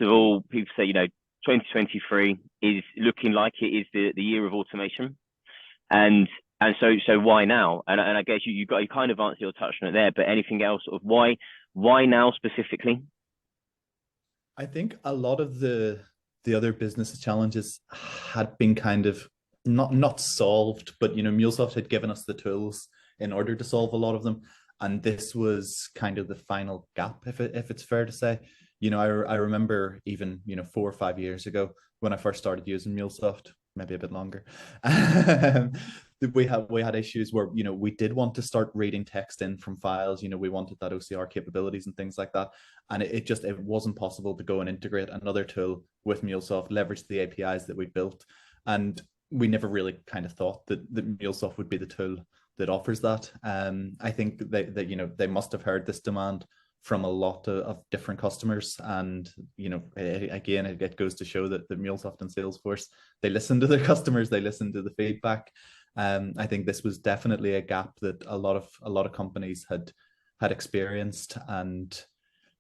of all, people say, 2023 is looking like it is the year of automation. And so why now? And I guess you kind of answered or touched on it there, but anything else of why now specifically? I think a lot of the other business challenges had been kind of not solved, but MuleSoft had given us the tools in order to solve a lot of them, and this was kind of the final gap, if it's fair to say. I remember even 4 or 5 years ago when I first started using MuleSoft, maybe a bit longer. we had issues where we did want to start reading text in from files. We wanted that OCR capabilities and things like that, and it wasn't possible to go and integrate another tool with MuleSoft, leverage the APIs that we built, and we never really kind of thought that MuleSoft would be the tool that offers that. I think that they must have heard this demand from a lot of different customers, and again, it goes to show that MuleSoft and Salesforce, they listen to their customers, they listen to the feedback. I think this was definitely a gap that a lot of companies had experienced, and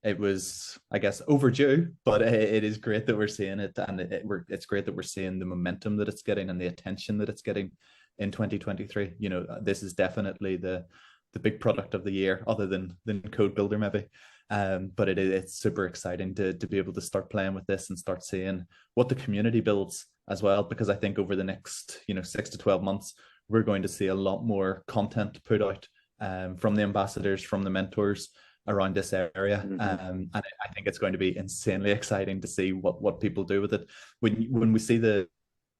it was, I guess, overdue, but it is great that we're seeing it, and it's great that we're seeing the momentum that it's getting and the attention that it's getting in 2023. This is definitely the big product of the year, other than Code Builder maybe. But it's super exciting to be able to start playing with this and start seeing what the community builds as well, because I think over the next 6 to 12 months, we're going to see a lot more content put out from the ambassadors, from the mentors around this area. Mm-hmm. And I think it's going to be insanely exciting to see what people do with it. When we see the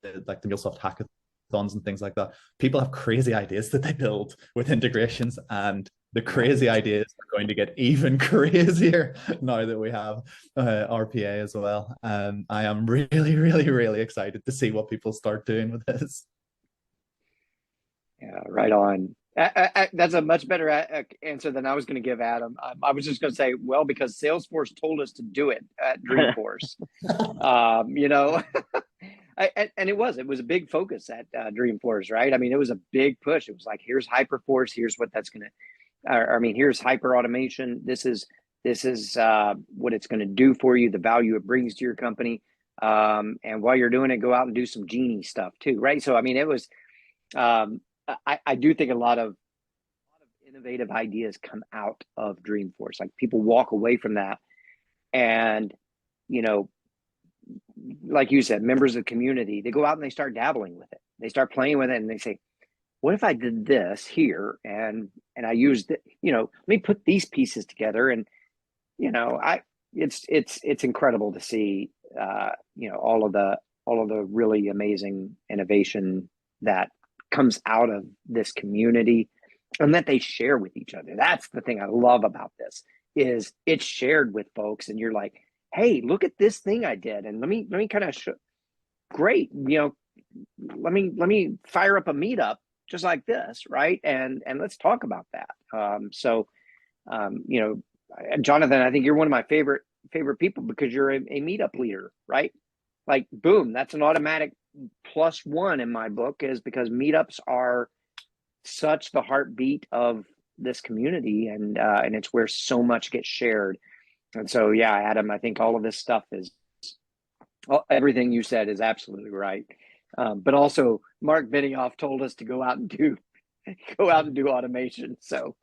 MuleSoft hackathons and things like that, people have crazy ideas that they build with integrations, and the crazy ideas are going to get even crazier now that we have RPA as well. I am really, really, really excited to see what people start doing with this. Yeah, right on. That's a much better answer than I was going to give, Adam. I was just going to say, well, because Salesforce told us to do it at Dreamforce. And it was a big focus at Dreamforce, right? I mean, it was a big push. It was like, here's Hyperforce, here's what that's going to, here's hyper automation. This is what it's going to do for you, the value it brings to your company. And while you're doing it, go out and do some genie stuff too, right? So, it was, I do think a lot of innovative ideas come out of Dreamforce. Like, people walk away from that, and like you said, members of the community, they go out and they start dabbling with it. They start playing with it, and they say, what if I did this here and I used it, let me put these pieces together. And it's incredible to see all of the really amazing innovation that comes out of this community and that they share with each other. That's the thing I love about this, is it's shared with folks, and you're like, hey, look at this thing I did, and let me kind of show. Great, let me fire up a meetup just like this, right? And let's talk about that. Jonathan, I think you're one of my favorite people, because you're a meetup leader, right? Like, boom, that's an automatic +1 in my book, is because meetups are such the heartbeat of this community, and it's where so much gets shared. And so, yeah, Adam, I think all of this stuff everything you said is absolutely right. But also, Mark Benioff told us to go out and do automation. So